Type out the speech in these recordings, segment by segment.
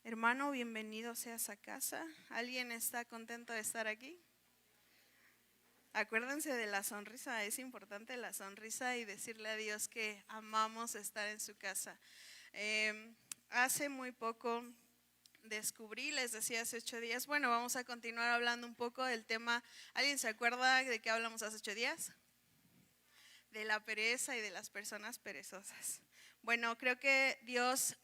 Hermano, bienvenido seas a casa. ¿Alguien está contento de estar aquí? Acuérdense de la sonrisa, es importante la sonrisa y decirle a Dios que amamos estar en su casa. Hace muy poco descubrí, les decía hace 8 días, bueno, vamos a continuar hablando un poco del tema. ¿Alguien se acuerda de qué hablamos hace 8 días? De la pereza y de las personas perezosas. Bueno, creo que Dios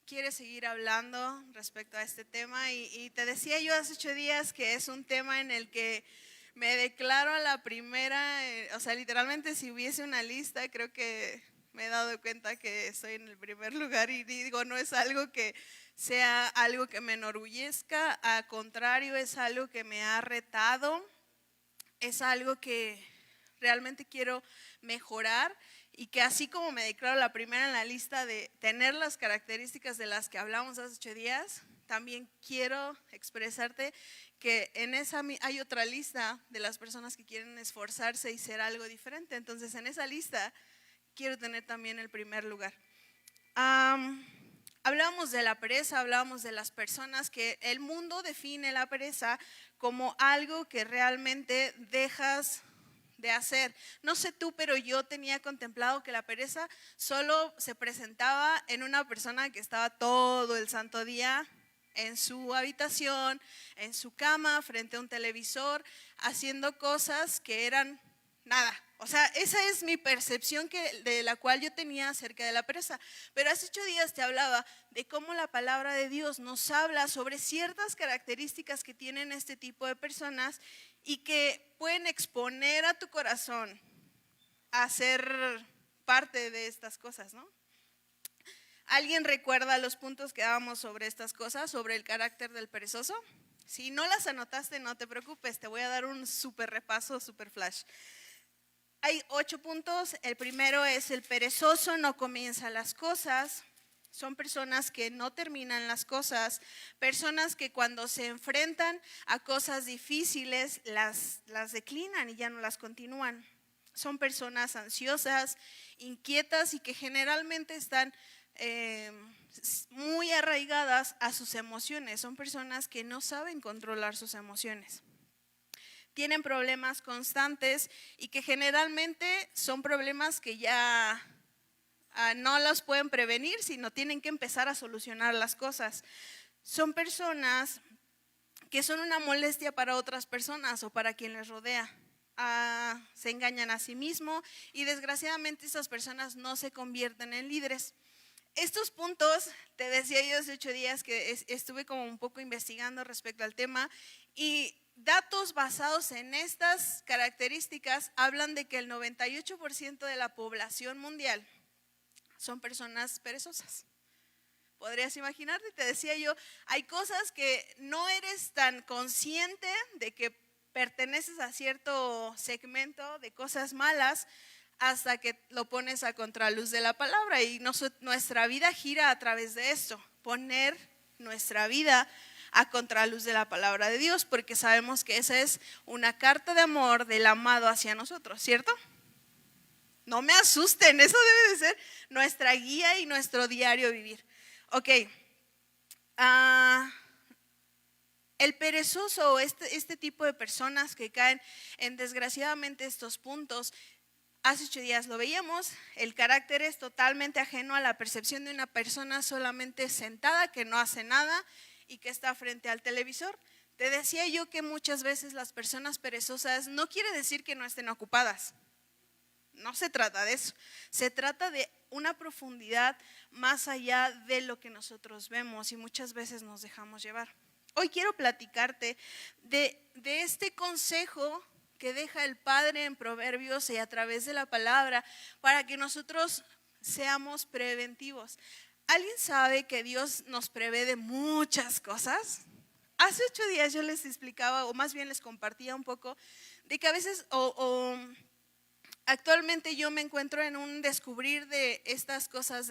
quiere seguir hablando respecto a este tema y te decía yo hace 8 días que es un tema en el que me declaro a la primera, o sea, literalmente si hubiese una lista, creo que me he dado cuenta que estoy en el primer lugar y digo, no es algo que sea algo que me enorgullezca, al contrario, es algo que me ha retado, es algo que realmente quiero mejorar y que así como me declaro la primera en la lista de tener las características de las que hablamos hace 8 días, también quiero expresarte que en esa hay otra lista de las personas que quieren esforzarse y ser algo diferente. Entonces en esa lista quiero tener también el primer lugar. Hablábamos de la pereza, hablábamos de las personas que el mundo define la pereza como algo que realmente dejas de hacer. No sé tú, pero yo tenía contemplado que la pereza solo se presentaba en una persona que estaba todo el santo día en su habitación, en su cama, frente a un televisor, haciendo cosas que eran nada. O sea, esa es mi percepción de la cual yo tenía acerca de la pereza. Pero hace 8 días te hablaba de cómo la palabra de Dios nos habla sobre ciertas características que tienen este tipo de personas y que pueden exponer a tu corazón a ser parte de estas cosas, ¿no? ¿Alguien recuerda los puntos que dábamos sobre estas cosas, sobre el carácter del perezoso? Si no las anotaste, no te preocupes, te voy a dar un súper repaso, súper flash. Hay 8 puntos. El primero es: el perezoso no comienza las cosas. Son personas que no terminan las cosas, personas que cuando se enfrentan a cosas difíciles las declinan y ya no las continúan. Son personas ansiosas, inquietas y que generalmente están muy arraigadas a sus emociones. Son personas que no saben controlar sus emociones. Tienen problemas constantes y que generalmente son problemas que ya no los pueden prevenir, sino tienen que empezar a solucionar las cosas. Son personas que son una molestia para otras personas o para quien les rodea. Se engañan a sí mismos y desgraciadamente esas personas no se convierten en líderes. Estos puntos, te decía yo hace 8 días que estuve como un poco investigando respecto al tema y datos basados en estas características hablan de que el 98% de la población mundial son personas perezosas. ¿Podrías imaginarte? Te decía yo, hay cosas que no eres tan consciente de que perteneces a cierto segmento de cosas malas hasta que lo pones a contraluz de la palabra y nuestra vida gira a través de esto, poner nuestra vida a contraluz de la palabra de Dios, porque sabemos que esa es una carta de amor del amado hacia nosotros, ¿cierto? No me asusten, eso debe de ser nuestra guía y nuestro diario vivir. Ok, el perezoso o este tipo de personas que caen en desgraciadamente estos puntos, hace 8 días lo veíamos, el carácter es totalmente ajeno a la percepción de una persona solamente sentada que no hace nada y que está frente al televisor. Te decía yo que muchas veces las personas perezosas no quiere decir que no estén ocupadas. No se trata de eso, se trata de una profundidad más allá de lo que nosotros vemos y muchas veces nos dejamos llevar. Hoy quiero platicarte de este consejo que deja el Padre en Proverbios y a través de la palabra para que nosotros seamos preventivos. ¿Alguien sabe que Dios nos prevé de muchas cosas? Hace 8 días yo les explicaba, o más bien les compartía un poco, de que a veces actualmente yo me encuentro en un descubrir de estas cosas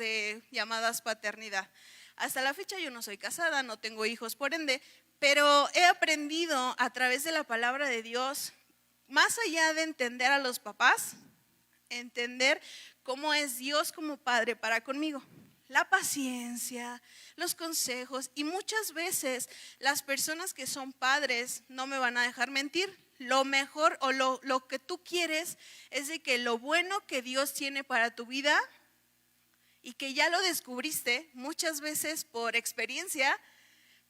llamadas paternidad. Hasta la fecha yo no soy casada, no tengo hijos por ende, pero he aprendido a través de la palabra de Dios, más allá de entender a los papás, entender cómo es Dios como padre para conmigo. la paciencia, los consejos, y muchas veces las personas que son padres no me van a dejar mentir. Lo mejor o lo que tú quieres es de que lo bueno que Dios tiene para tu vida y que ya lo descubriste muchas veces por experiencia,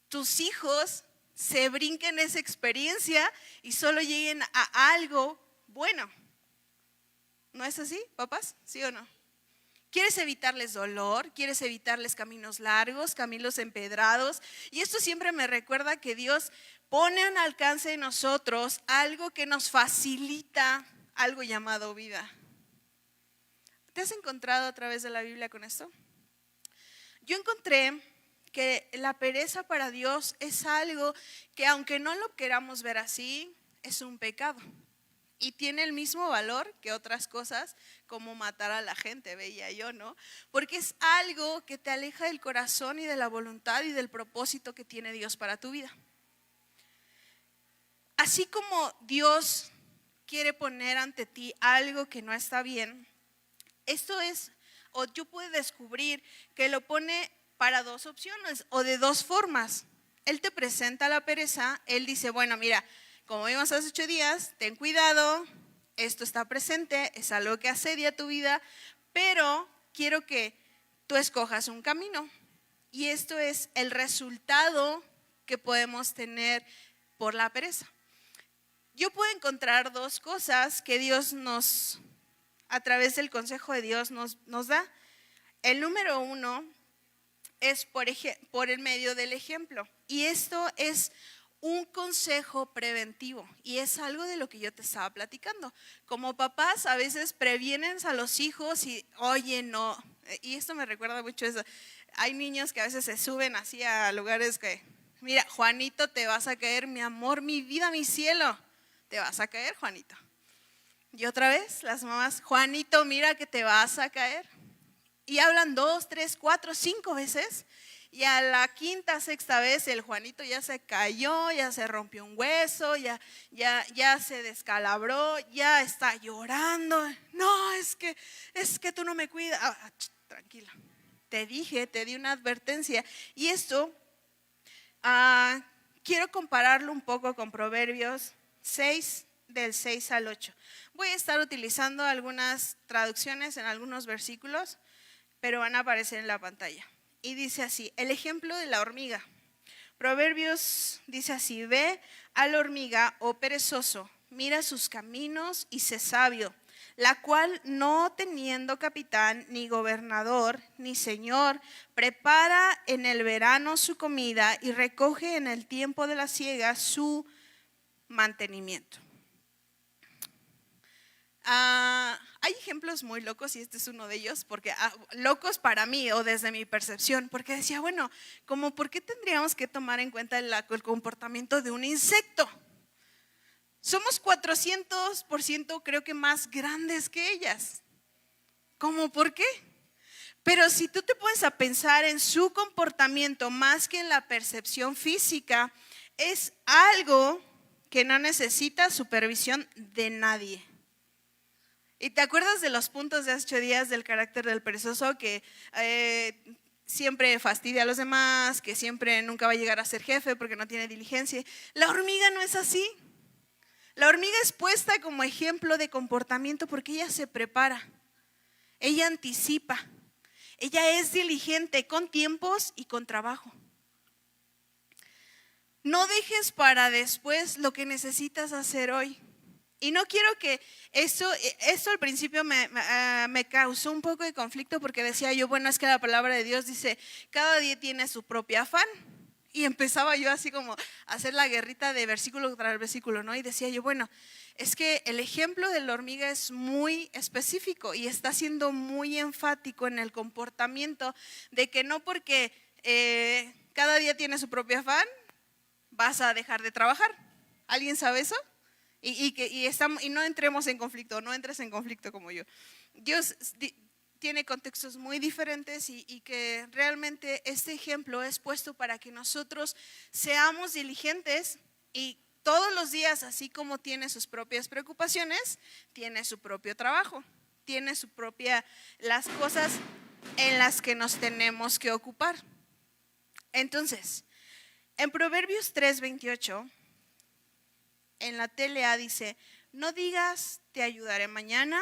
tus hijos se brinquen esa experiencia y solo lleguen a algo bueno. ¿No es así, papás? ¿Sí o no? ¿Quieres evitarles dolor? ¿Quieres evitarles caminos largos, caminos empedrados? Y esto siempre me recuerda que Dios pone al alcance de nosotros algo que nos facilita algo llamado vida. ¿Te has encontrado a través de la Biblia con esto? Yo encontré que la pereza para Dios es algo que, aunque no lo queramos ver así, es un pecado. Y tiene el mismo valor que otras cosas, como matar a la gente, veía yo, ¿no? Porque es algo que te aleja del corazón y de la voluntad y del propósito que tiene Dios para tu vida. Así como Dios quiere poner ante ti algo que no está bien, esto es, o yo puedo descubrir que lo pone para dos opciones o de dos formas. Él te presenta la pereza, Él dice, bueno, mira, como vimos hace 8 días, ten cuidado, esto está presente, es algo que asedia tu vida, pero quiero que tú escojas un camino. Y esto es el resultado que podemos tener por la pereza. Yo puedo encontrar dos cosas que Dios nos, a través del consejo de Dios nos da. El número 1 es por el medio del ejemplo. Y esto es un consejo preventivo, y es algo de lo que yo te estaba platicando. Como papás a veces previenen a los hijos y oye, no, y esto me recuerda mucho eso. Hay niños que a veces se suben así a lugares que, mira, Juanito, te vas a caer, mi amor, mi vida, mi cielo, te vas a caer, Juanito. Y otra vez las mamás, Juanito, mira que te vas a caer. Y hablan 2, 3, 4, 5 veces. Y a la quinta, sexta vez el Juanito ya se cayó, ya se rompió un hueso, ya se descalabró, ya está llorando. No, es que tú no me cuidas. Tranquila, te di una advertencia. Y esto quiero compararlo un poco con Proverbios 6, del 6 al 8. Voy a estar utilizando algunas traducciones en algunos versículos, pero van a aparecer en la pantalla. Y dice así, el ejemplo de la hormiga. Proverbios dice así, ve a la hormiga, oh perezoso, mira sus caminos y sé sabio, la cual no teniendo capitán, ni gobernador, ni señor, prepara en el verano su comida y recoge en el tiempo de la siega su mantenimiento. Hay ejemplos muy locos y este es uno de ellos, porque locos para mí o desde mi percepción, porque decía, bueno, como ¿por qué tendríamos que tomar en cuenta el comportamiento de un insecto? Somos 400% creo que más grandes que ellas. ¿Cómo por qué? Pero si tú te pones a pensar en su comportamiento más que en la percepción física, es algo que no necesita supervisión de nadie. ¿Y te acuerdas de los puntos de hace 8 días del carácter del perezoso? Que siempre fastidia a los demás, que siempre nunca va a llegar a ser jefe porque no tiene diligencia. La hormiga no es así. La hormiga es puesta como ejemplo de comportamiento porque ella se prepara, ella anticipa, ella es diligente con tiempos y con trabajo. No dejes para después lo que necesitas hacer hoy. Y no quiero que esto al principio me causó un poco de conflicto porque decía yo, bueno, es que la palabra de Dios dice, cada día tiene su propio afán. Y empezaba yo así como a hacer la guerrita de versículo tras versículo, ¿no? Y decía yo, bueno, es que el ejemplo de la hormiga es muy específico y está siendo muy enfático en el comportamiento de que no porque cada día tiene su propio afán, vas a dejar de trabajar. ¿Alguien sabe eso? Y no entremos en conflicto, no entres en conflicto como yo. Dios tiene contextos muy diferentes y que realmente este ejemplo es puesto para que nosotros seamos diligentes y todos los días, así como tiene sus propias preocupaciones, tiene su propio trabajo, tiene su propia, las cosas en las que nos tenemos que ocupar. Entonces, en Proverbios 3:28, en la TLA dice, no digas te ayudaré mañana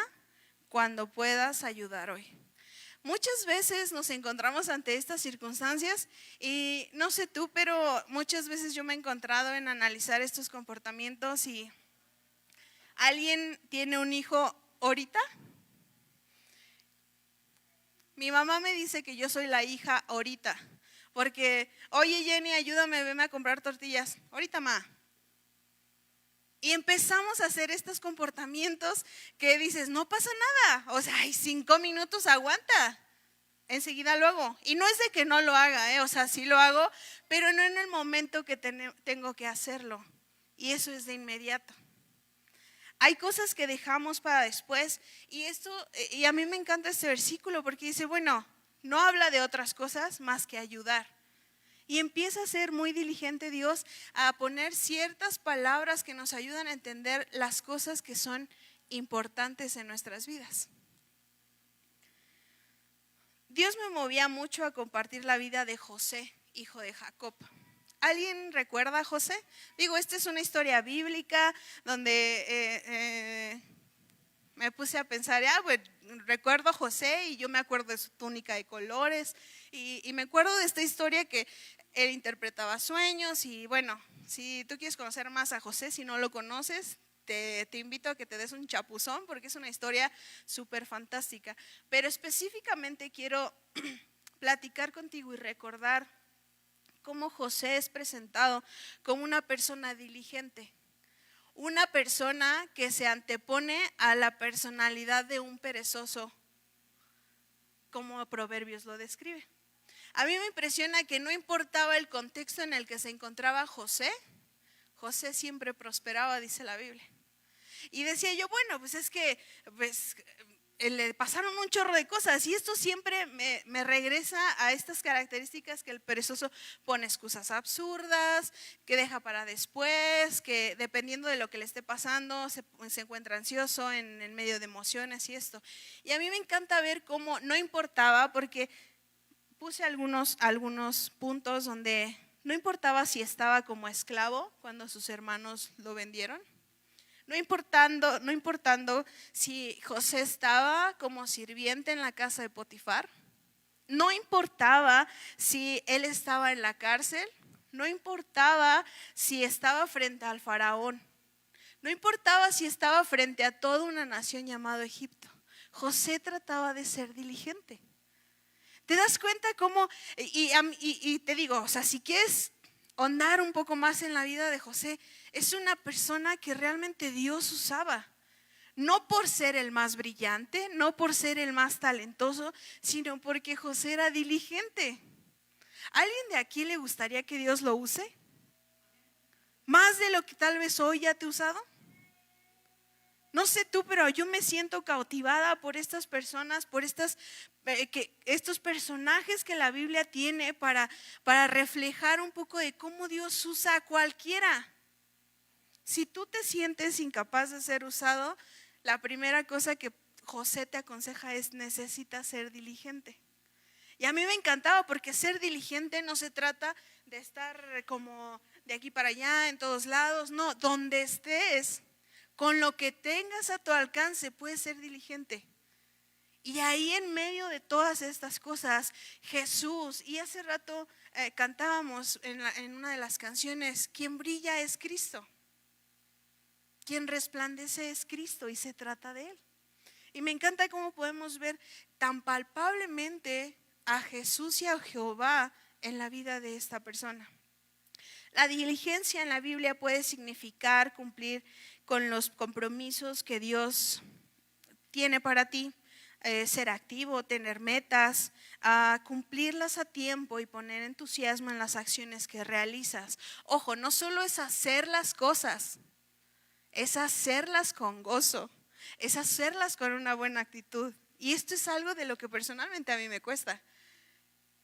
cuando puedas ayudar hoy. Muchas veces nos encontramos ante estas circunstancias y no sé tú, pero muchas veces yo me he encontrado en analizar estos comportamientos y ¿alguien tiene un hijo ahorita? Mi mamá me dice que yo soy la hija ahorita, porque, oye Jenny, ayúdame, veme a comprar tortillas. Ahorita, ma. Y empezamos a hacer estos comportamientos que dices, no pasa nada, o sea, hay 5 minutos, aguanta, enseguida lo hago. Y no es de que no lo haga, o sea, sí lo hago, pero no en el momento que tengo que hacerlo. Y eso es de inmediato. Hay cosas que dejamos para después y a mí me encanta este versículo porque dice, bueno, no habla de otras cosas más que ayudar. Y empieza a ser muy diligente Dios a poner ciertas palabras que nos ayudan a entender las cosas que son importantes en nuestras vidas. Dios me movía mucho a compartir la vida de José, hijo de Jacob. ¿Alguien recuerda a José? Digo, esta es una historia bíblica donde me puse a pensar, pues, recuerdo a José y yo me acuerdo de su túnica de colores y me acuerdo de esta historia que él interpretaba sueños y bueno, si tú quieres conocer más a José, si no lo conoces, te invito a que te des un chapuzón porque es una historia súper fantástica. Pero específicamente quiero platicar contigo y recordar cómo José es presentado como una persona diligente, una persona que se antepone a la personalidad de un perezoso, como Proverbios lo describe. A mí me impresiona que no importaba el contexto en el que se encontraba José, José siempre prosperaba, dice la Biblia. Y decía yo, bueno, pues es que le pasaron un chorro de cosas y esto siempre me regresa a estas características que el perezoso pone excusas absurdas, que deja para después, que dependiendo de lo que le esté pasando se encuentra ansioso en medio de emociones y esto. Y a mí me encanta ver cómo no importaba, porque puse algunos puntos donde no importaba si estaba como esclavo cuando sus hermanos lo vendieron. No importando si José estaba como sirviente en la casa de Potifar, no importaba si él estaba en la cárcel, no importaba si estaba frente al faraón, no importaba si estaba frente a toda una nación llamada Egipto. José trataba de ser diligente. ¿Te das cuenta cómo? Y te digo, o sea, si quieres ahondar un poco más en la vida de José, es una persona que realmente Dios usaba, no por ser el más brillante, no por ser el más talentoso, sino porque José era diligente. ¿A alguien de aquí le gustaría que Dios lo use? ¿Más de lo que tal vez hoy ya te ha usado? No sé tú, pero yo me siento cautivada por estas personas, por estos personajes que la Biblia tiene para reflejar un poco de cómo Dios usa a cualquiera. Si tú te sientes incapaz de ser usado, la primera cosa que José te aconseja es: necesitas ser diligente. Y a mí me encantaba, porque ser diligente no se trata de estar como de aquí para allá en todos lados, no, donde estés, con lo que tengas a tu alcance, puedes ser diligente. Y ahí en medio de todas estas cosas, Jesús, y hace rato cantábamos en una de las canciones, quien brilla es Cristo, quien resplandece es Cristo, y se trata de Él. Y me encanta cómo podemos ver tan palpablemente a Jesús y a Jehová en la vida de esta persona. La diligencia en la Biblia puede significar cumplir con los compromisos que Dios tiene para ti, ser activo, tener metas, cumplirlas a tiempo y poner entusiasmo en las acciones que realizas. Ojo, no solo es hacer las cosas, es hacerlas con gozo, es hacerlas con una buena actitud. Y esto es algo de lo que personalmente a mí me cuesta.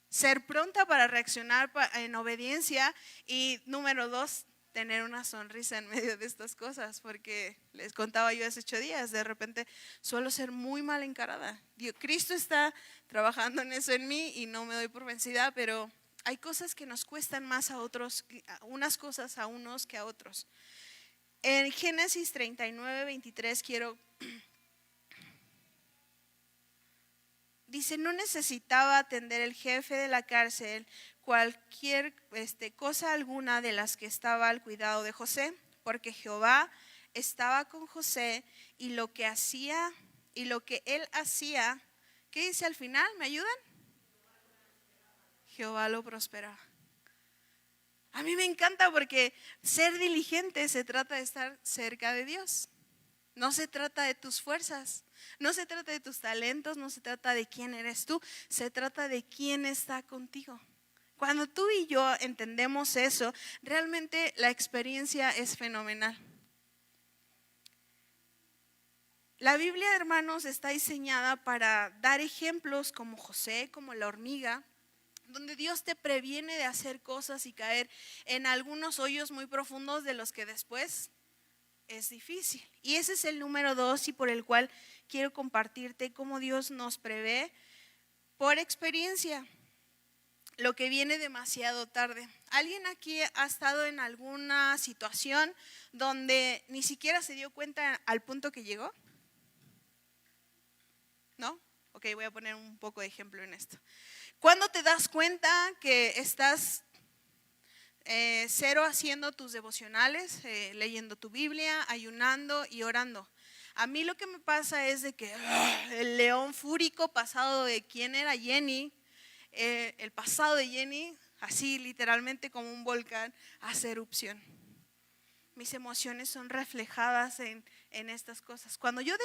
Ser pronta para reaccionar en obediencia y número 2, tener una sonrisa en medio de estas cosas, porque les contaba yo hace 8 días, de repente suelo ser muy mal encarada. Cristo está trabajando en eso en mí y no me doy por vencida, pero hay cosas que nos cuestan más a otros, unas cosas a unos que a otros. En Génesis 39, 23 dice, no necesitaba atender el jefe de la cárcel cualquier cosa alguna de las que estaba al cuidado de José, porque Jehová estaba con José y lo que él hacía, ¿qué dice al final? ¿Me ayudan? Jehová lo prosperaba. A mí me encanta porque ser diligente se trata de estar cerca de Dios. No se trata de tus fuerzas, no se trata de tus talentos, no se trata de quién eres tú, se trata de quién está contigo. Cuando tú y yo entendemos eso, realmente la experiencia es fenomenal. La Biblia, hermanos, está diseñada para dar ejemplos como José, como la hormiga, donde Dios te previene de hacer cosas y caer en algunos hoyos muy profundos de los que después es difícil. Y ese es el número 2 y por el cual quiero compartirte cómo Dios nos prevé por experiencia lo que viene demasiado tarde. ¿Alguien aquí ha estado en alguna situación donde ni siquiera se dio cuenta al punto que llegó? ¿No? Ok, voy a poner un poco de ejemplo en esto. ¿Cuándo te das cuenta que estás cero haciendo tus devocionales, leyendo tu Biblia, ayunando y orando? A mí lo que me pasa es de que el león fúrico pasado de quién era Jenny, el pasado de Jenny, así literalmente como un volcán, hace erupción. Mis emociones son reflejadas en estas cosas. Cuando yo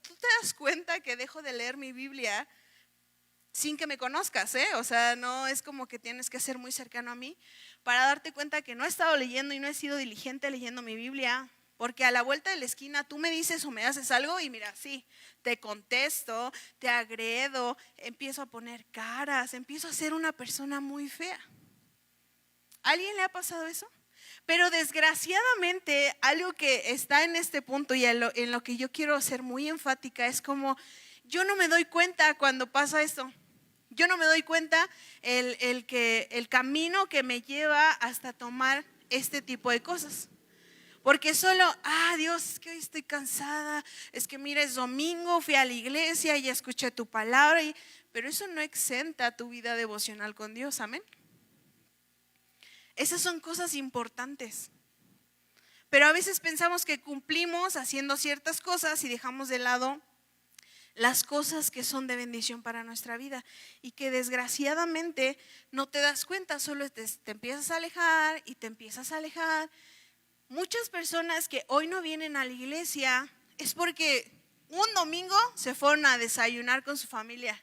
tú te das cuenta que dejo de leer mi Biblia sin que me conozcas, o sea, no es como que tienes que ser muy cercano a mí para darte cuenta que no he estado leyendo y no he sido diligente leyendo mi Biblia, porque a la vuelta de la esquina tú me dices o me haces algo y mira, sí, te contesto, te agredo, empiezo a poner caras, empiezo a ser una persona muy fea. ¿A alguien le ha pasado eso? Pero desgraciadamente algo que está en este punto y en lo que yo quiero ser muy enfática es como yo no me doy cuenta cuando pasa esto. Yo no me doy cuenta el camino que me lleva hasta tomar este tipo de cosas. Porque solo, Dios, es que hoy estoy cansada, es que mira, es domingo, fui a la iglesia y escuché tu palabra, pero eso no exenta tu vida devocional con Dios, amén. Esas son cosas importantes. Pero a veces pensamos que cumplimos haciendo ciertas cosas y dejamos de lado las cosas que son de bendición para nuestra vida y que desgraciadamente no te das cuenta, solo te empiezas a alejar y te empiezas a alejar. Muchas personas que hoy no vienen a la iglesia es porque un domingo se fueron a desayunar con su familia.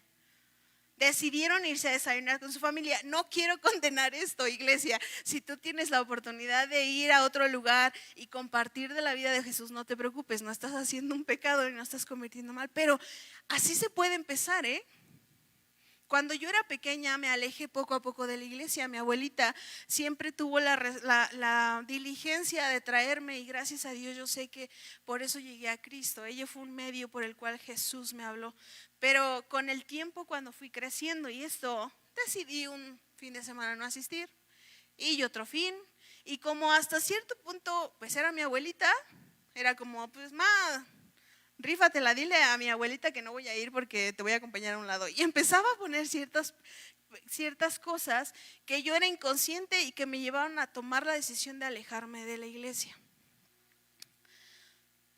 Decidieron irse a desayunar con su familia. No quiero condenar esto, iglesia. Si tú tienes la oportunidad de ir a otro lugar y compartir de la vida de Jesús, no te preocupes, no estás haciendo un pecado y no estás cometiendo mal. Pero así se puede empezar, Cuando yo era pequeña me alejé poco a poco de la iglesia. Mi abuelita siempre tuvo la diligencia de traerme y gracias a Dios yo sé que por eso llegué a Cristo. Ella fue un medio por el cual Jesús me habló. Pero con el tiempo cuando fui creciendo y esto, decidí un fin de semana no asistir y otro fin. Y como hasta cierto punto pues era mi abuelita, era como pues rífatela, dile a mi abuelita que no voy a ir porque te voy a acompañar a un lado. Y empezaba a poner ciertas cosas que yo era inconsciente y que me llevaron a tomar la decisión de alejarme de la iglesia.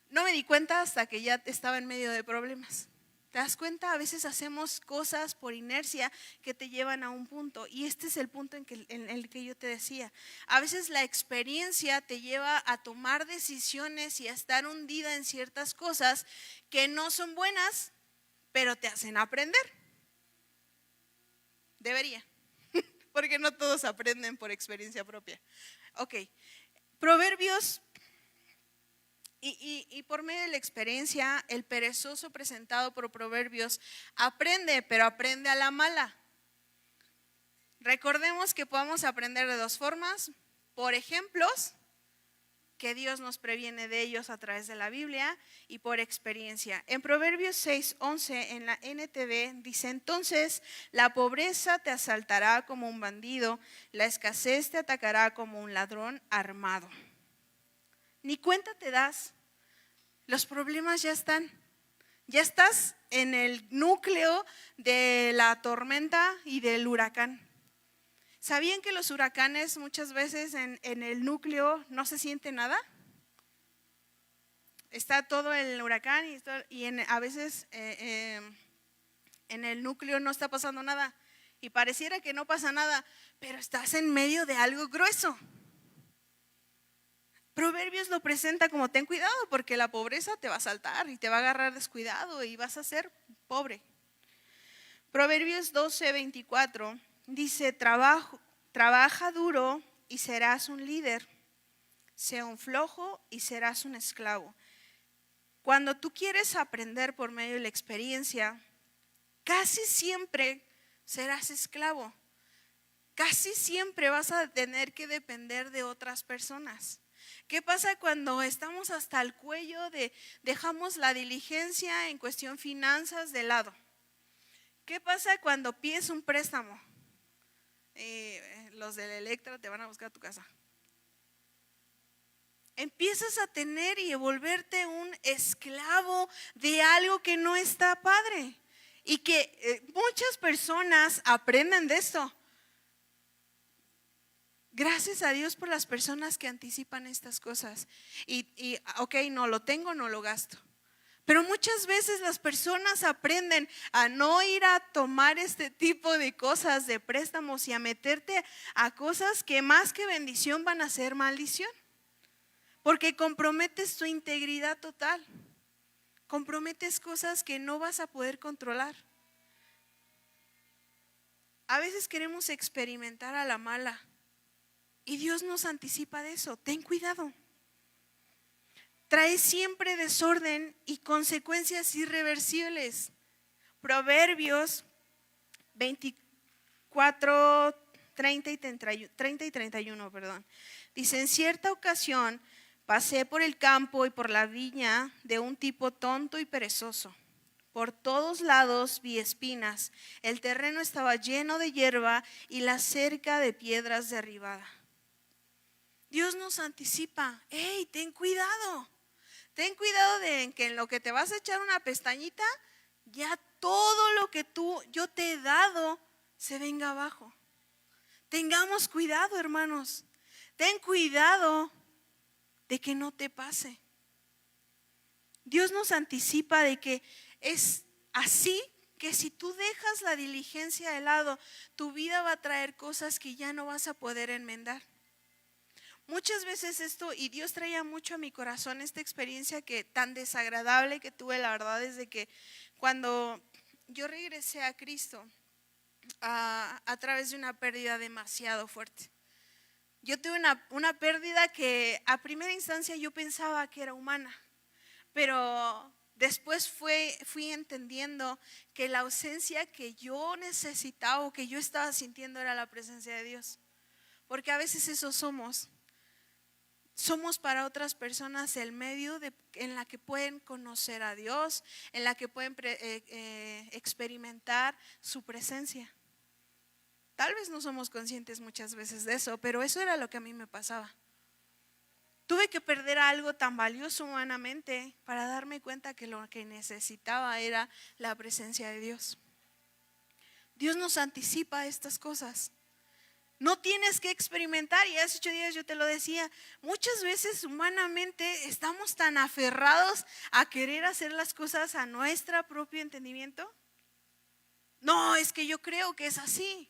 No me di cuenta hasta que ya estaba en medio de problemas. ¿Te das cuenta? A veces hacemos cosas por inercia que te llevan a un punto. Y este es el punto en el que yo te decía. A veces la experiencia te lleva a tomar decisiones y a estar hundida en ciertas cosas que no son buenas, pero te hacen aprender. Debería, porque no todos aprenden por experiencia propia. Ok, Proverbios. Y por medio de la experiencia, el perezoso presentado por Proverbios aprende, pero aprende a la mala. Recordemos que podemos aprender de dos formas, por ejemplos que Dios nos previene de ellos a través de la Biblia y por experiencia. En Proverbios 6:11 en la NTV dice: entonces la pobreza te asaltará como un bandido, la escasez te atacará como un ladrón armado. Ni cuenta te das, los problemas ya están. Ya estás en el núcleo de la tormenta y del huracán. ¿Sabían que los huracanes muchas veces en el núcleo no se siente nada? Está todo el huracán y a veces en el núcleo no está pasando nada. Y pareciera que no pasa nada, pero estás en medio de algo grueso. Proverbios lo presenta como: ten cuidado porque la pobreza te va a asaltar y te va a agarrar descuidado y vas a ser pobre. Proverbios 12:24 dice: trabaja duro y serás un líder, sea un flojo y serás un esclavo. Cuando tú quieres aprender por medio de la experiencia, casi siempre serás esclavo. Casi siempre vas a tener que depender de otras personas. ¿Qué pasa cuando estamos hasta el cuello dejamos la diligencia en cuestión finanzas de lado? ¿Qué pasa cuando pides un préstamo? Los del Electra te van a buscar a tu casa. Empiezas a tener y volverte un esclavo de algo que no está padre. Y que muchas personas aprenden de esto. Gracias a Dios por las personas que anticipan estas cosas. Y ok, no lo tengo, no lo gasto. Pero muchas veces las personas aprenden a no ir a tomar este tipo de cosas, de préstamos, y a meterte a cosas que más que bendición van a ser maldición. Porque comprometes tu integridad total. Comprometes cosas que no vas a poder controlar. A veces queremos experimentar a la mala. Y Dios nos anticipa de eso. Ten cuidado. Trae siempre desorden y consecuencias irreversibles. Proverbios 24, 30 y 31. Dice: en cierta ocasión pasé por el campo y por la viña de un tipo tonto y perezoso. Por todos lados vi espinas, el terreno estaba lleno de hierba y la cerca de piedras derribada. Dios nos anticipa: hey, ten cuidado. Ten cuidado de que en lo que te vas a echar una pestañita, ya todo lo que yo te he dado se venga abajo. Tengamos cuidado, hermanos. Ten cuidado de que no te pase. Dios nos anticipa de que es así, que si tú dejas la diligencia de lado, tu vida va a traer cosas que ya no vas a poder enmendar. Muchas veces esto, y Dios traía mucho a mi corazón esta experiencia que tan desagradable que tuve, la verdad, desde que cuando yo regresé a Cristo a través de una pérdida demasiado fuerte. Yo tuve una pérdida que a primera instancia yo pensaba que era humana, pero después fui entendiendo que la ausencia que yo necesitaba o que yo estaba sintiendo era la presencia de Dios. Porque a veces eso somos para otras personas el medio en la que pueden conocer a Dios, en la que pueden experimentar su presencia. Tal vez no somos conscientes muchas veces de eso, pero eso era lo que a mí me pasaba. Tuve que perder algo tan valioso humanamente para darme cuenta que lo que necesitaba era la presencia de Dios. Dios nos anticipa estas cosas. No tienes que experimentar, y hace 8 días yo te lo decía, muchas veces humanamente estamos tan aferrados a querer hacer las cosas a nuestro propio entendimiento. No, es que yo creo que es así.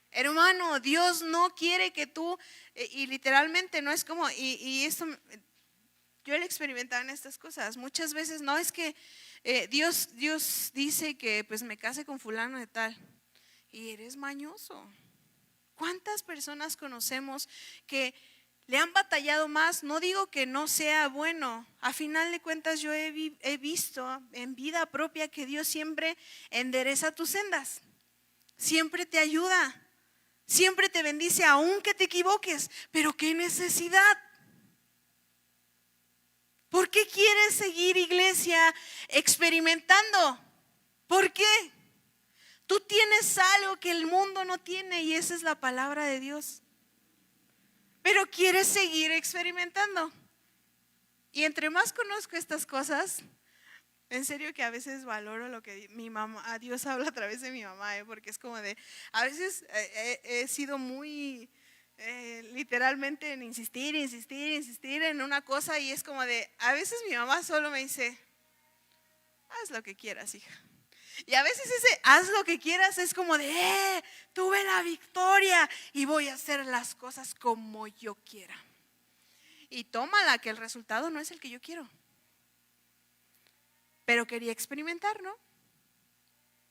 Hermano, Dios no quiere que tú, y literalmente no es como, y esto, yo lo he experimentado en estas cosas. Muchas veces no es que Dios dice que pues me case con fulano de tal, y eres mañoso. ¿Cuántas personas conocemos que le han batallado más? No digo que no sea bueno. A final de cuentas yo he visto en vida propia que Dios siempre endereza tus sendas. Siempre te ayuda. Siempre te bendice aunque te equivoques. Pero qué necesidad. ¿Por qué quieres seguir, iglesia, experimentando? ¿Por qué? Tú tienes algo que el mundo no tiene y esa es la palabra de Dios. Pero quieres seguir experimentando. Y entre más conozco estas cosas, en serio que a veces valoro lo que mi mamá, a Dios habla a través de mi mamá, porque es como de, a veces he sido muy literalmente en insistir en una cosa y es como de, a veces mi mamá solo me dice, haz lo que quieras, hija. Y a veces ese haz lo que quieras es como de, tuve la victoria y voy a hacer las cosas como yo quiera. Y tómala, que el resultado no es el que yo quiero. Pero quería experimentar, ¿no?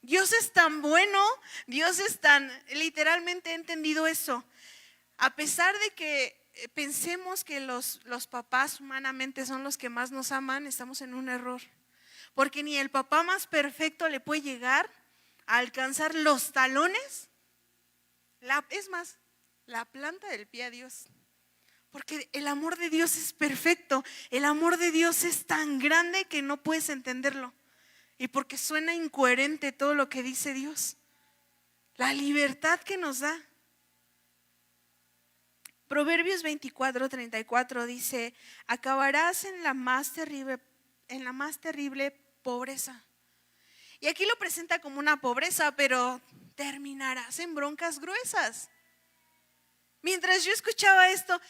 Dios es tan bueno, Dios es tan, literalmente he entendido eso. A pesar de que pensemos que los papás humanamente son los que más nos aman, estamos en un error. Porque ni el papá más perfecto le puede llegar a alcanzar los talones, es más, la planta del pie a Dios. Porque el amor de Dios es perfecto, el amor de Dios es tan grande que no puedes entenderlo. Y porque suena incoherente todo lo que dice Dios. La libertad que nos da. Proverbios 24:34 dice, acabarás en la más terrible pobreza. Y aquí lo presenta como una pobreza, pero terminarás en broncas gruesas. Mientras yo escuchaba esto,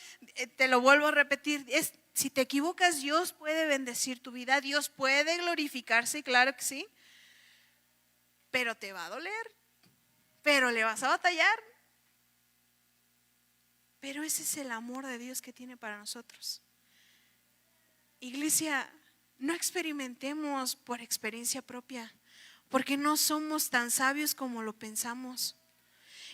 te lo vuelvo a repetir, si te equivocas, Dios puede bendecir tu vida, Dios puede glorificarse, claro que sí, pero te va a doler, pero le vas a batallar. Pero ese es el amor de Dios que tiene para nosotros. Iglesia, no experimentemos por experiencia propia, porque no somos tan sabios como lo pensamos.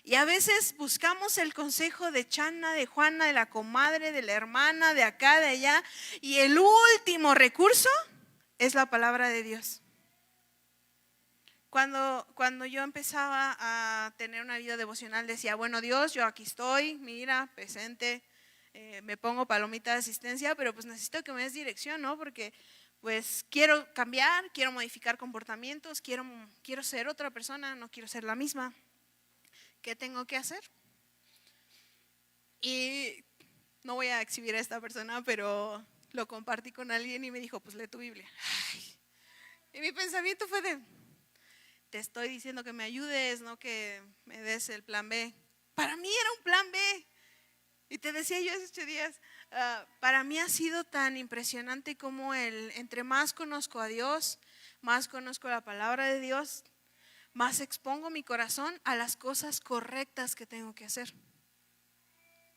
Y a veces buscamos el consejo de Chana, de Juana, de la comadre, de la hermana, de acá, de allá. Y el último recurso es la palabra de Dios. Cuando yo empezaba a tener una vida devocional decía, bueno Dios, yo aquí estoy, mira, presente, me pongo palomita de asistencia, pero pues necesito que me des dirección, ¿no? Porque pues quiero cambiar, quiero modificar comportamientos, quiero ser otra persona, no quiero ser la misma. ¿Qué tengo que hacer? Y no voy a exhibir a esta persona, pero lo compartí con alguien y me dijo, pues lee tu Biblia. Ay. Y mi pensamiento fue de, te estoy diciendo que me ayudes, no que me des el plan B. Para mí era un plan B. Y te decía yo hace 8 días, para mí ha sido tan impresionante como entre más conozco a Dios, más conozco la palabra de Dios, más expongo mi corazón a las cosas correctas que tengo que hacer.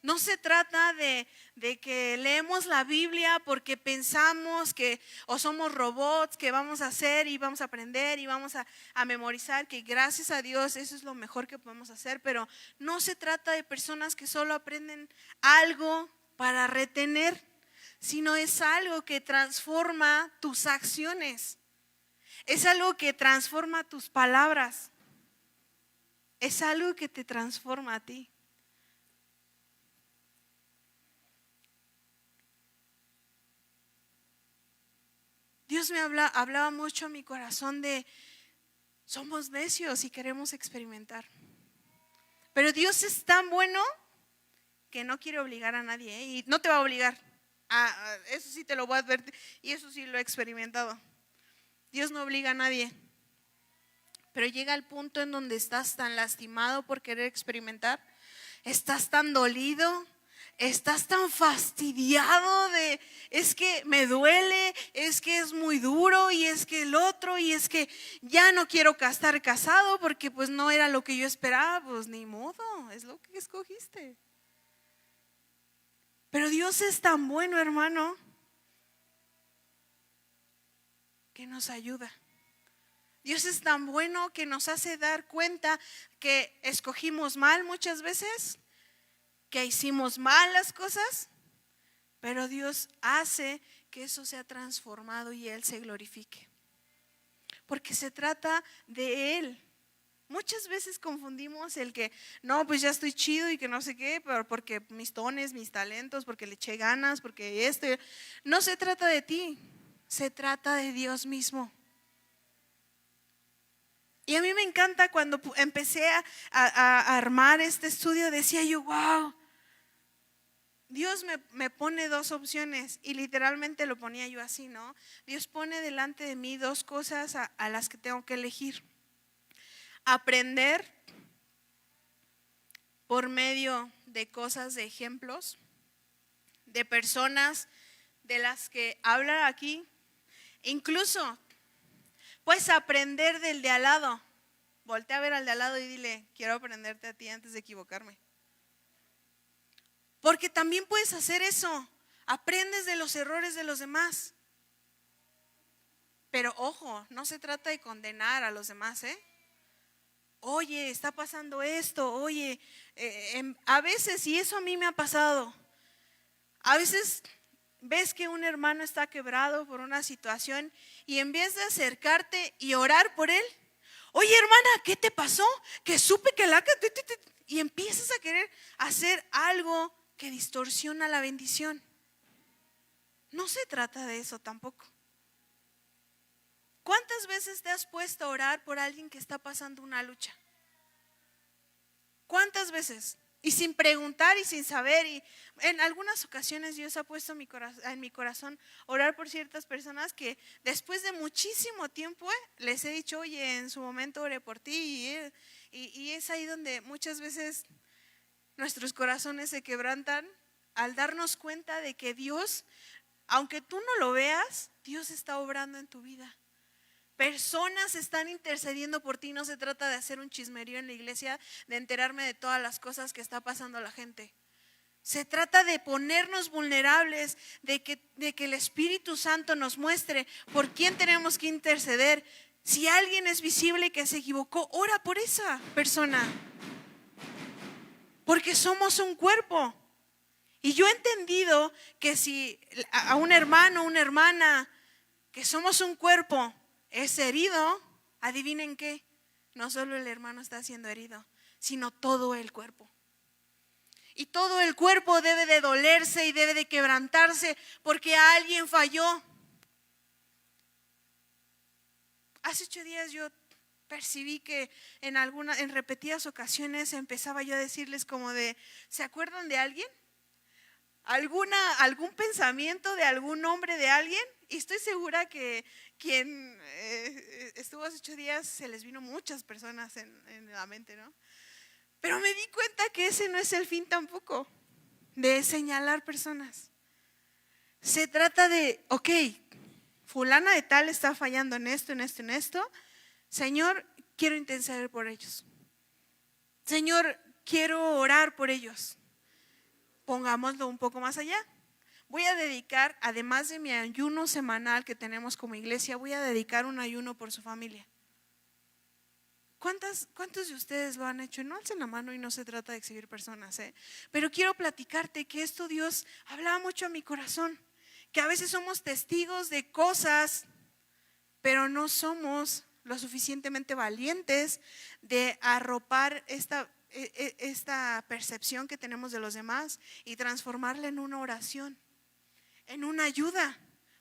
No se trata de que leemos la Biblia porque pensamos que o somos robots, que vamos a hacer y vamos a aprender y vamos a memorizar, que gracias a Dios eso es lo mejor que podemos hacer, pero no se trata de personas que solo aprenden algo para retener, sino es algo que transforma tus acciones. Es algo que transforma tus palabras. Es algo que te transforma a ti. Dios me hablaba mucho a mi corazón de somos necios y queremos experimentar. Pero Dios es tan bueno que no quiere obligar a nadie, ¿eh? Y no te va a obligar. Eso sí te lo voy a advertir y eso sí lo he experimentado. Dios no obliga a nadie. Pero llega el punto en donde estás tan lastimado por querer experimentar, estás tan dolido, estás tan fastidiado de, es que me duele, es que es muy duro y es que el otro y es que ya no quiero estar casado porque pues no era lo que yo esperaba, pues ni modo, es lo que escogiste. Pero Dios es tan bueno, hermano, que nos ayuda. Dios es tan bueno que nos hace dar cuenta que escogimos mal muchas veces, que hicimos mal las cosas, pero Dios hace que eso sea transformado y Él se glorifique. Porque se trata de Él. Muchas veces confundimos el que, no, pues ya estoy chido y que no sé qué, pero porque mis dones, mis talentos, porque le eché ganas, porque esto. No se trata de ti, se trata de Dios mismo. Y a mí me encanta cuando empecé a armar este estudio, decía yo, wow, Dios me pone dos opciones y literalmente lo ponía yo así, ¿no? Dios pone delante de mí dos cosas a las que tengo que elegir. Aprender por medio de cosas, de ejemplos, de personas de las que hablan aquí. Incluso puedes aprender del de al lado. Voltea a ver al de al lado y dile, quiero aprenderte a ti antes de equivocarme. Porque también puedes hacer eso. Aprendes de los errores de los demás. Pero ojo, no se trata de condenar a los demás, ¿eh? Oye, está pasando esto, oye, a veces, y eso a mí me ha pasado, a veces ves que un hermano está quebrado por una situación y en vez de acercarte y orar por él, oye hermana, ¿qué te pasó? Que supe que y empiezas a querer hacer algo que distorsiona la bendición. No se trata de eso tampoco. ¿Cuántas veces te has puesto a orar por alguien que está pasando una lucha? ¿Cuántas veces? Y sin preguntar y sin saber. Y en algunas ocasiones Dios ha puesto en mi corazón orar por ciertas personas que después de muchísimo tiempo les he dicho, oye, en su momento oré por ti. Y es ahí donde muchas veces nuestros corazones se quebrantan al darnos cuenta de que Dios, aunque tú no lo veas, Dios está obrando en tu vida. Personas están intercediendo por ti. No se trata de hacer un chismerío en la iglesia, de enterarme de todas las cosas que está pasando a la gente. Se trata de ponernos vulnerables, de que el Espíritu Santo nos muestre por quién tenemos que interceder. Si alguien es visible y que se equivocó, ora por esa persona. Porque somos un cuerpo. Y yo he entendido que si a un hermano, una hermana, que somos un cuerpo, es herido, adivinen qué, no solo el hermano está siendo herido, sino todo el cuerpo. Y todo el cuerpo debe de dolerse y debe de quebrantarse porque alguien falló. Hace 8 días yo percibí que en repetidas ocasiones empezaba yo a decirles como de, ¿se acuerdan de alguien? ¿Algún pensamiento de algún nombre de alguien? Y estoy segura que quien estuvo hace 8 días se les vino muchas personas en la mente, ¿no? Pero me di cuenta que ese no es el fin tampoco, de señalar personas. Se trata de, ok, fulana de tal está fallando en esto, en esto, en esto. Señor, quiero interceder por ellos. Señor, quiero orar por ellos. Pongámoslo un poco más allá. Voy a dedicar, además de mi ayuno semanal que tenemos como iglesia, voy a dedicar un ayuno por su familia. ¿Cuántos de ustedes lo han hecho? No alcen la mano y no se trata de exhibir personas, pero quiero platicarte que esto Dios hablaba mucho a mi corazón, que a veces somos testigos de cosas, pero no somos lo suficientemente valientes de arropar esta percepción que tenemos de los demás y transformarla en una oración, en una ayuda.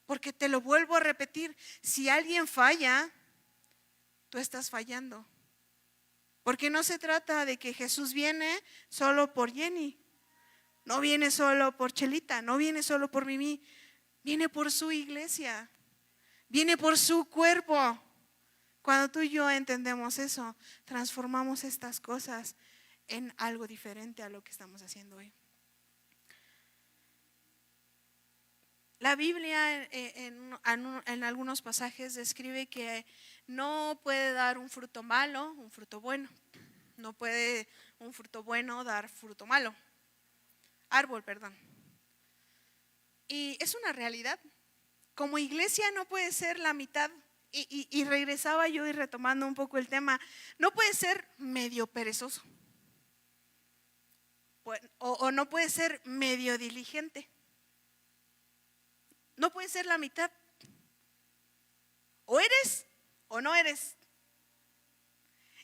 Porque te lo vuelvo a repetir, si alguien falla, tú estás fallando. Porque no se trata de que Jesús viene solo por Jenny, no viene solo por Chelita, no viene solo por Mimi, viene por su iglesia, viene por su cuerpo. Cuando tú y yo entendemos eso, transformamos estas cosas en algo diferente a lo que estamos haciendo hoy. La Biblia en algunos pasajes describe que no puede dar un fruto malo, un fruto bueno. No puede un fruto bueno dar fruto malo. Árbol, perdón. Y es una realidad. Como iglesia no puede ser la mitad. Y regresaba yo y retomando un poco el tema, no puede ser medio perezoso. O no puede ser medio diligente. No puede ser la mitad. O eres o no eres.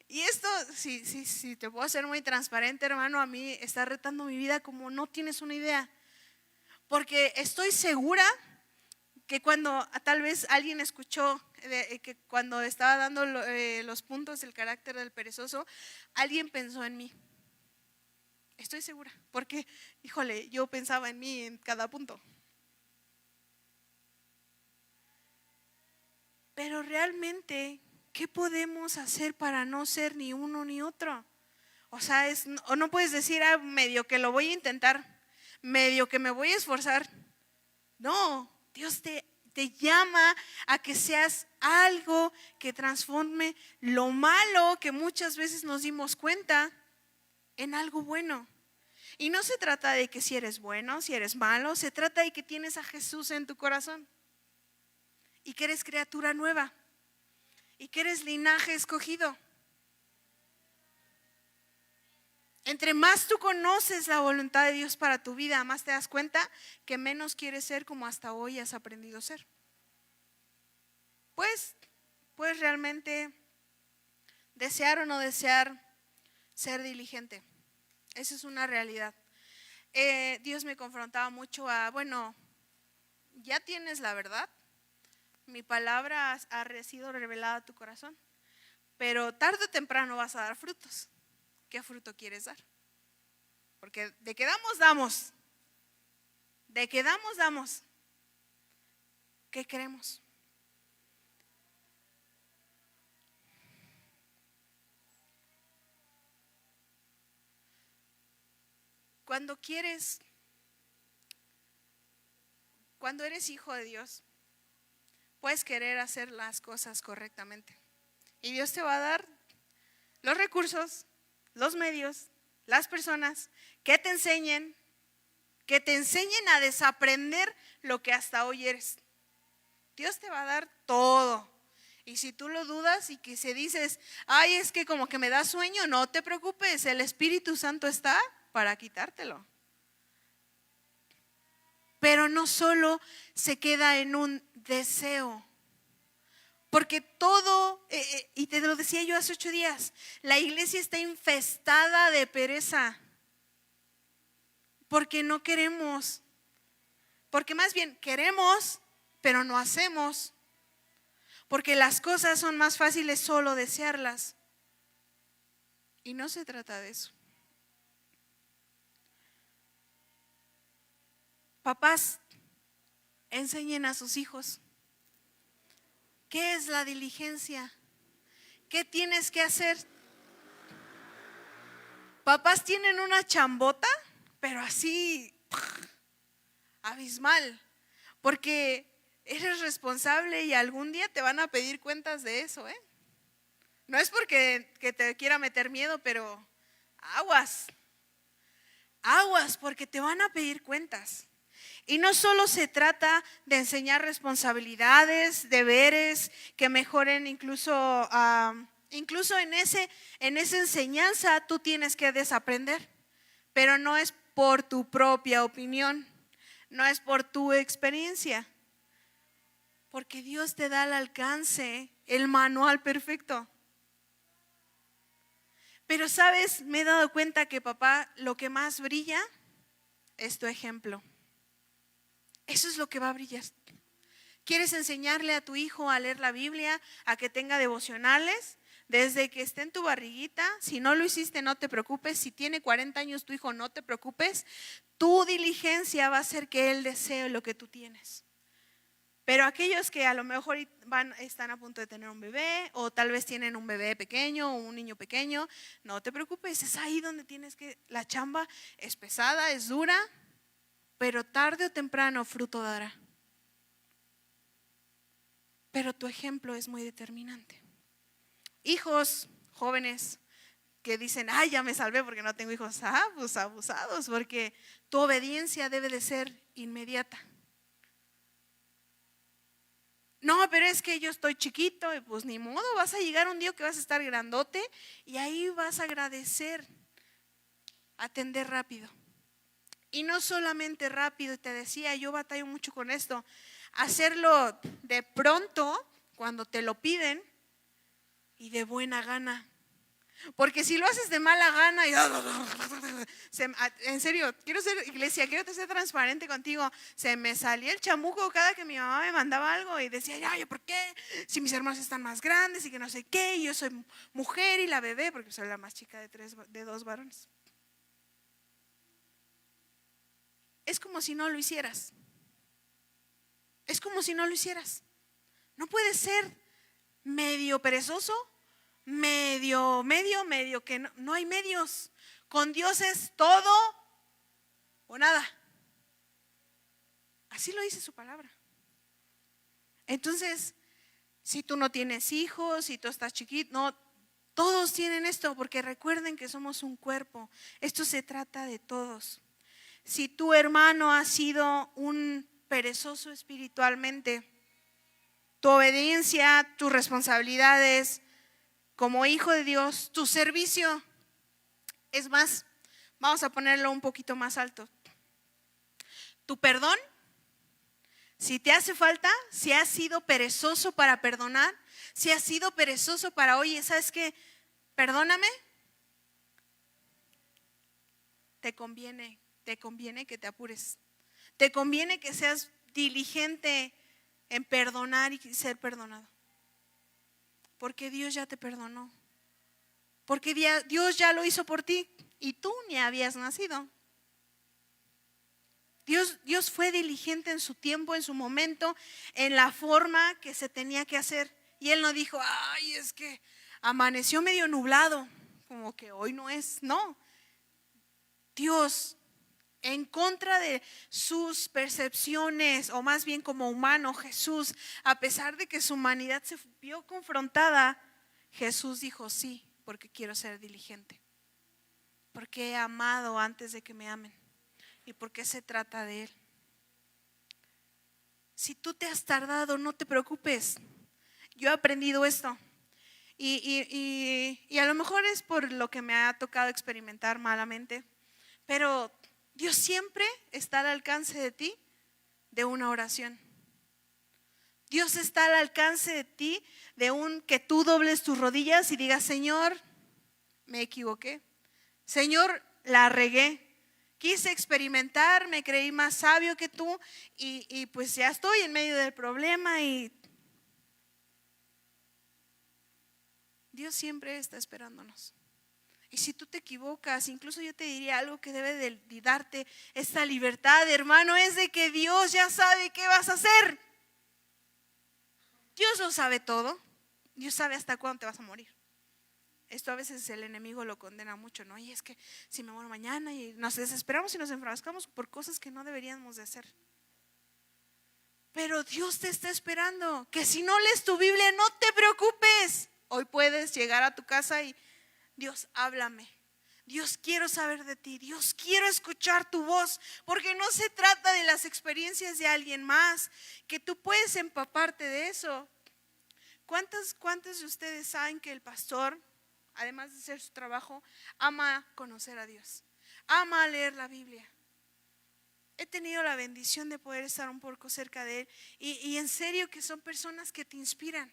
Y esto, si te puedo ser muy transparente, hermano, a mí está retando mi vida como no tienes una idea. Porque estoy segura que cuando tal vez alguien escuchó que cuando estaba dando los puntos del carácter del perezoso, alguien pensó en mí. Estoy segura, porque, híjole, yo pensaba en mí en cada punto. Pero realmente, ¿qué podemos hacer para no ser ni uno ni otro? O sea, o no puedes decir, medio que lo voy a intentar, medio que me voy a esforzar. No, Dios te llama a que seas algo que transforme lo malo que muchas veces nos dimos cuenta en algo bueno. Y no se trata de que si eres bueno, si eres malo, se trata de que tienes a Jesús en tu corazón y que eres criatura nueva y que eres linaje escogido. Entre más tú conoces la voluntad de Dios para tu vida, más te das cuenta que menos quieres ser como hasta hoy has aprendido a ser. Pues puedes realmente desear o no desear ser diligente. Esa es una realidad. Dios me confrontaba mucho bueno, ya tienes la verdad, mi palabra ha sido revelada a tu corazón, pero tarde o temprano vas a dar frutos. ¿Qué fruto quieres dar? Porque de que damos, damos. De que damos, damos. ¿Qué queremos? Cuando eres hijo de Dios, puedes querer hacer las cosas correctamente. Y Dios te va a dar los recursos, los medios, las personas que te enseñen a desaprender lo que hasta hoy eres. Dios te va a dar todo. Y si tú lo dudas y que se dices, es que como que me da sueño, no te preocupes, el Espíritu Santo está para quitártelo. Pero no solo se queda en un deseo. Porque todo, y te lo decía yo hace 8 días, la iglesia está infestada de pereza. Porque no queremos. Porque más bien queremos, pero no hacemos. Porque las cosas son más fáciles solo desearlas. Y no se trata de eso. Papás, enseñen a sus hijos. ¿Qué es la diligencia? ¿Qué tienes que hacer? Papás tienen una chambota, pero así abismal, porque eres responsable y algún día te van a pedir cuentas de eso, No es porque que te quiera meter miedo, pero aguas, porque te van a pedir cuentas. Y no solo se trata de enseñar responsabilidades, deberes que mejoren incluso en esa enseñanza tú tienes que desaprender, pero no es por tu propia opinión, no es por tu experiencia, porque Dios te da al alcance el manual perfecto. Pero sabes, me he dado cuenta que papá, lo que más brilla es tu ejemplo. Eso es lo que va a brillar. ¿Quieres enseñarle a tu hijo a leer la Biblia, a que tenga devocionales? Desde que esté en tu barriguita, si no lo hiciste, no te preocupes. Si tiene 40 años tu hijo, no te preocupes. Tu diligencia va a hacer que él desee lo que tú tienes. Pero aquellos que a lo mejor están a punto de tener un bebé, o tal vez tienen un bebé pequeño o un niño pequeño, no te preocupes, es ahí donde la chamba es pesada, es dura, pero tarde o temprano fruto dará. Pero tu ejemplo es muy determinante. Hijos jóvenes que dicen, ya me salvé porque no tengo hijos. Pues abusados, porque tu obediencia debe de ser inmediata. No, pero es que yo estoy chiquito y pues ni modo, vas a llegar un día que vas a estar grandote y ahí vas a agradecer, atender rápido. Y no solamente rápido, te decía, yo batallo mucho con esto, hacerlo de pronto cuando te lo piden y de buena gana. Porque si lo haces de mala gana y en serio, quiero ser iglesia, quiero ser transparente contigo. Se me salía el chamuco cada que mi mamá me mandaba algo y decía, ya, ¿por qué? Si mis hermanos están más grandes y que no sé qué, y yo soy mujer y la bebé, porque soy la más chica de dos varones. Es como si no lo hicieras. Es como si no lo hicieras. No puedes ser medio perezoso, medio, que no hay medios. Con Dios es todo o nada. Así lo dice su palabra. Entonces, si tú no tienes hijos, si tú estás chiquito, no, todos tienen esto, porque recuerden que somos un cuerpo. Esto se trata de todos. Si tu hermano ha sido un perezoso espiritualmente, tu obediencia, tus responsabilidades como hijo de Dios, tu servicio, es más, vamos a ponerlo un poquito más alto. Tu perdón, si te hace falta, si has sido perezoso para perdonar, si has sido perezoso para, oye, ¿sabes qué? Perdóname. Te conviene que te apures. Te conviene que seas diligente en perdonar y ser perdonado. Porque Dios ya te perdonó. Porque Dios ya lo hizo por ti y tú ni habías nacido. Dios fue diligente en su tiempo, en su momento, en la forma que se tenía que hacer. Y Él no dijo, ay, es que amaneció medio nublado, como que hoy no es. No. Dios, en contra de sus percepciones, o más bien como humano, Jesús, a pesar de que su humanidad se vio confrontada, Jesús dijo, sí, porque quiero ser diligente, porque he amado antes de que me amen y porque se trata de Él. Si tú te has tardado, no te preocupes. Yo he aprendido esto y a lo mejor es por lo que me ha tocado experimentar malamente, pero Dios siempre está al alcance de ti de una oración. Dios está al alcance de ti de que tú dobles tus rodillas y digas, Señor, me equivoqué. Señor, la regué. Quise experimentar, me creí más sabio que tú y pues ya estoy en medio del problema y Dios siempre está esperándonos. Y si tú te equivocas, incluso yo te diría algo que debe de darte esta libertad, hermano, es de que Dios ya sabe qué vas a hacer. Dios lo sabe todo. Dios sabe hasta cuándo te vas a morir. Esto a veces el enemigo lo condena mucho, ¿no? Y es que si me muero mañana y nos desesperamos y nos enfrascamos por cosas que no deberíamos de hacer. Pero Dios te está esperando, que si no lees tu Biblia no te preocupes. Hoy puedes llegar a tu casa y Dios, háblame. Dios, quiero saber de ti. Dios, quiero escuchar tu voz. Porque no se trata de las experiencias de alguien más, que tú puedes empaparte de eso. ¿Cuántos de ustedes saben que el pastor, además de hacer su trabajo, ama conocer a Dios? Ama leer la Biblia. He tenido la bendición de poder estar un poco cerca de él. Y en serio que son personas que te inspiran.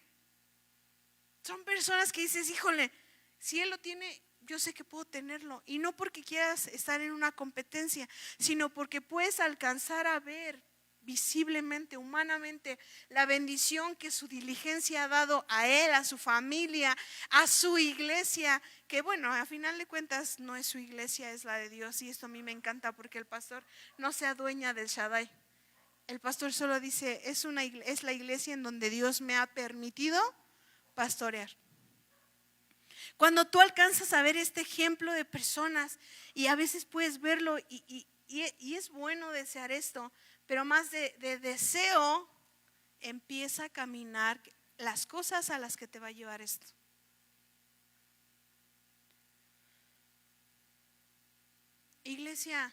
Son personas que dices, híjole, si él lo tiene, yo sé que puedo tenerlo. Y no porque quieras estar en una competencia, sino porque puedes alcanzar a ver visiblemente, humanamente, la bendición que su diligencia ha dado a él, a su familia, a su iglesia, que bueno, a final de cuentas no es su iglesia, es la de Dios. Y esto a mí me encanta porque el pastor no se adueña del Shaddai. El pastor solo dice, es la iglesia en donde Dios me ha permitido pastorear. Cuando tú alcanzas a ver este ejemplo de personas y a veces puedes verlo y es bueno desear esto, pero más de deseo empieza a caminar las cosas a las que te va a llevar esto. Iglesia,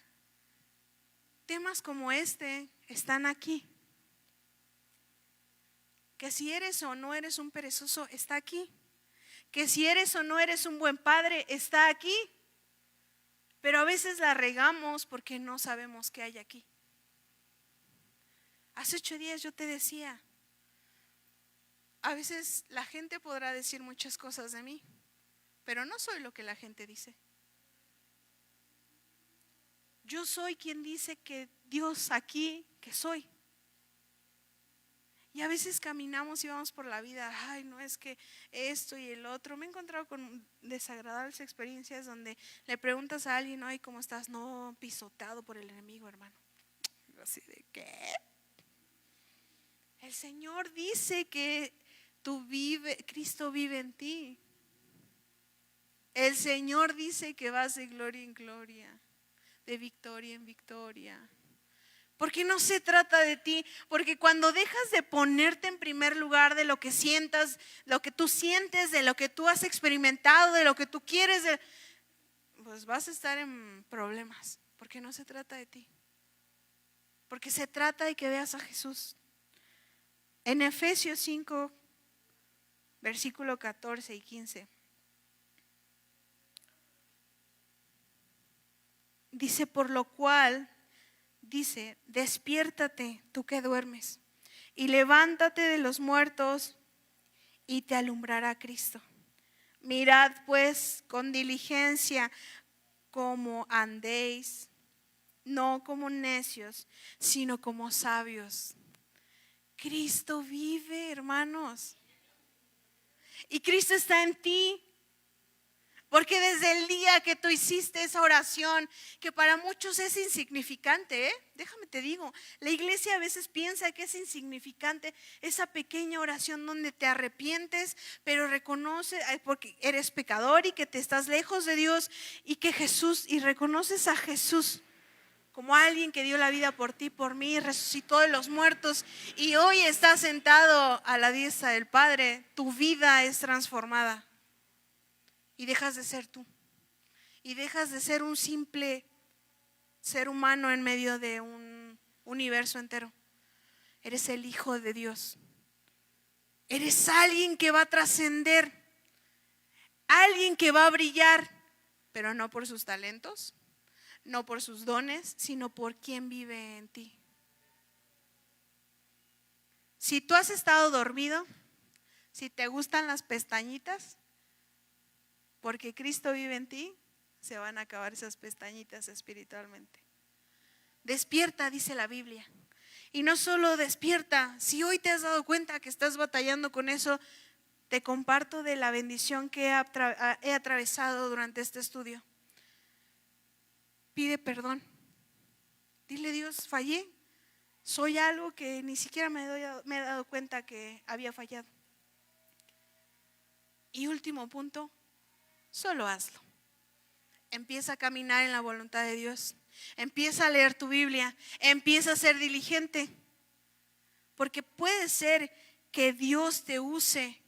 temas como este están aquí. Que si eres o no eres un perezoso, está aquí. Que si eres o no eres un buen padre, está aquí. Pero a veces la regamos porque no sabemos qué hay aquí. Hace 8 días yo te decía, a veces la gente podrá decir muchas cosas de mí, pero no soy lo que la gente dice. Yo soy quien dice que Dios aquí, que soy. Y a veces caminamos y vamos por la vida, ay, no es que esto y el otro. Me he encontrado con desagradables experiencias donde le preguntas a alguien, ay, ¿cómo estás? No, pisoteado por el enemigo, hermano. Así de, ¿qué? El Señor dice que Cristo vive en ti. El Señor dice que vas de gloria en gloria, de victoria en victoria. Porque no se trata de ti, porque cuando dejas de ponerte en primer lugar de lo que sientas, lo que tú sientes, de lo que tú has experimentado, de lo que tú quieres, pues vas a estar en problemas, porque no se trata de ti. Porque se trata de que veas a Jesús. En Efesios 5, versículo 14 y 15. Dice, por lo cual, dice, despiértate tú que duermes y levántate de los muertos y te alumbrará Cristo. Mirad pues con diligencia cómo andéis, no como necios, sino como sabios. Cristo vive, hermanos. Y Cristo está en ti. Porque desde el día que tú hiciste esa oración, que para muchos es insignificante, déjame te digo, la iglesia a veces piensa que es insignificante esa pequeña oración donde te arrepientes, pero reconoces porque eres pecador y que te estás lejos de Dios y reconoces a Jesús como alguien que dio la vida por ti, por mí, resucitó de los muertos y hoy está sentado a la diestra del Padre. Tu vida es transformada. Y dejas de ser tú. Y dejas de ser un simple ser humano en medio de un universo entero. Eres el Hijo de Dios. Eres alguien que va a trascender. Alguien que va a brillar. Pero no por sus talentos, no por sus dones, sino por quien vive en ti. Si tú has estado dormido, si te gustan las pestañitas, porque Cristo vive en ti, se van a acabar esas pestañitas espiritualmente. Despierta, dice la Biblia. Y no solo despierta, si hoy te has dado cuenta que estás batallando con eso, te comparto de la bendición que he atravesado durante este estudio. Pide perdón. Dile, Dios, fallé. Soy algo que ni siquiera me he dado cuenta que había fallado. Y último punto. Solo hazlo. Empieza a caminar en la voluntad de Dios. Empieza a leer tu Biblia. Empieza a ser diligente. Porque puede ser que Dios te use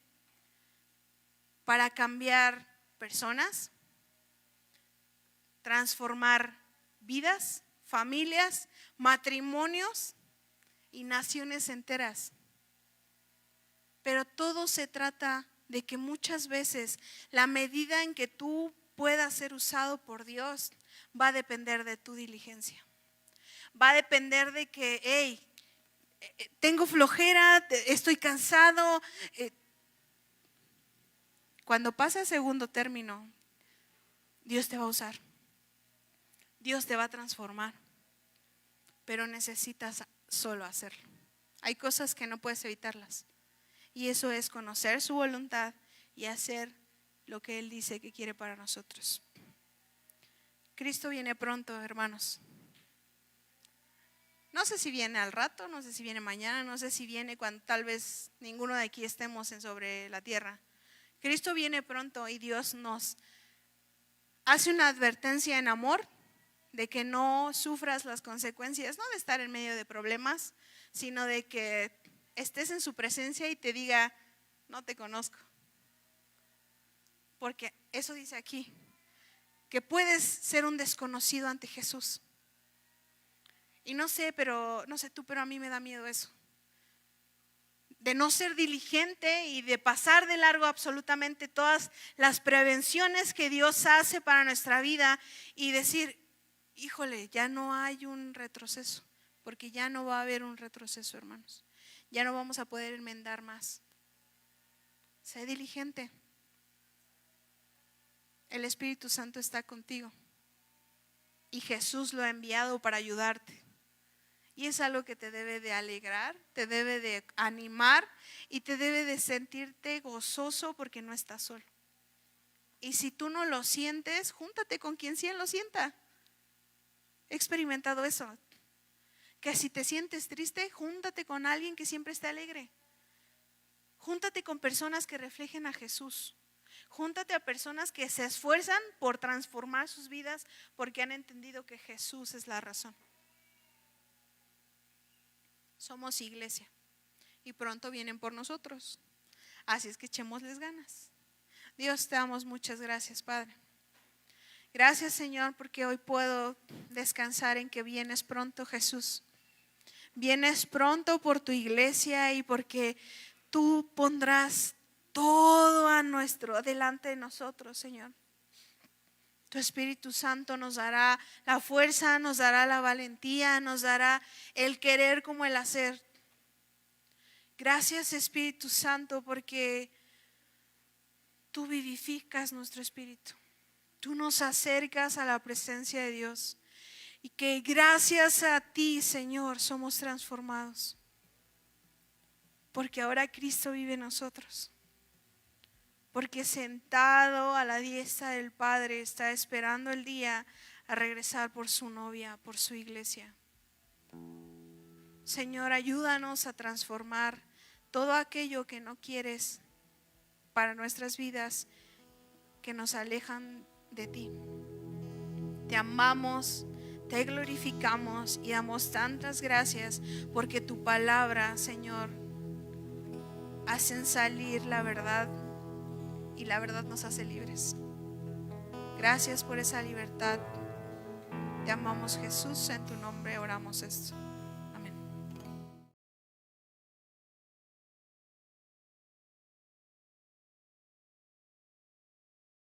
para cambiar personas, transformar vidas, familias, matrimonios y naciones enteras. Pero todo se trata de que muchas veces la medida en que tú puedas ser usado por Dios va a depender de tu diligencia. Va a depender de que, hey, tengo flojera, estoy cansado. Cuando pasa a segundo término, Dios te va a usar. Dios te va a transformar. Pero necesitas solo hacerlo. Hay cosas que no puedes evitarlas. Y eso es conocer su voluntad y hacer lo que Él dice que quiere para nosotros. Cristo viene pronto, hermanos. No sé si viene al rato, no sé si viene mañana, no sé si viene cuando tal vez ninguno de aquí estemos sobre la tierra. Cristo viene pronto y Dios nos hace una advertencia en amor de que no sufras las consecuencias, no de estar en medio de problemas, sino de que estés en su presencia y te diga, no te conozco. Porque eso dice aquí, que puedes ser un desconocido ante Jesús. Y no sé tú, pero a mí me da miedo eso. De no ser diligente y de pasar de largo absolutamente todas las prevenciones que Dios hace para nuestra vida y decir, híjole, ya no hay un retroceso, porque ya no va a haber un retroceso, hermanos. Ya no vamos a poder enmendar más. Sé diligente. El Espíritu Santo está contigo y Jesús lo ha enviado para ayudarte. Y es algo que te debe de alegrar, te debe de animar y te debe de sentirte gozoso porque no estás solo. Y si tú no lo sientes, júntate con quien sí lo sienta. He experimentado eso. Que si te sientes triste, júntate con alguien que siempre esté alegre. Júntate con personas que reflejen a Jesús. Júntate a personas que se esfuerzan por transformar sus vidas porque han entendido que Jesús es la razón. Somos iglesia y pronto vienen por nosotros. Así es que echémosles ganas. Dios, te damos muchas gracias, Padre. Gracias, Señor, porque hoy puedo descansar en que vienes pronto, Jesús. Vienes pronto por tu iglesia y porque tú pondrás todo delante de nosotros, Señor. Tu Espíritu Santo nos dará la fuerza, nos dará la valentía, nos dará el querer como el hacer. Gracias, Espíritu Santo, porque tú vivificas nuestro espíritu. Tú nos acercas a la presencia de Dios. Y que gracias a ti, Señor, somos transformados. Porque ahora Cristo vive en nosotros. Porque sentado a la diestra del Padre está esperando el día a regresar por su novia, por su iglesia. Señor, ayúdanos a transformar todo aquello que no quieres para nuestras vidas, que nos alejan de ti. Te amamos, te glorificamos y damos tantas gracias porque tu palabra, Señor, hacen salir la verdad y la verdad nos hace libres. Gracias por esa libertad. Te amamos, Jesús, en tu nombre oramos esto.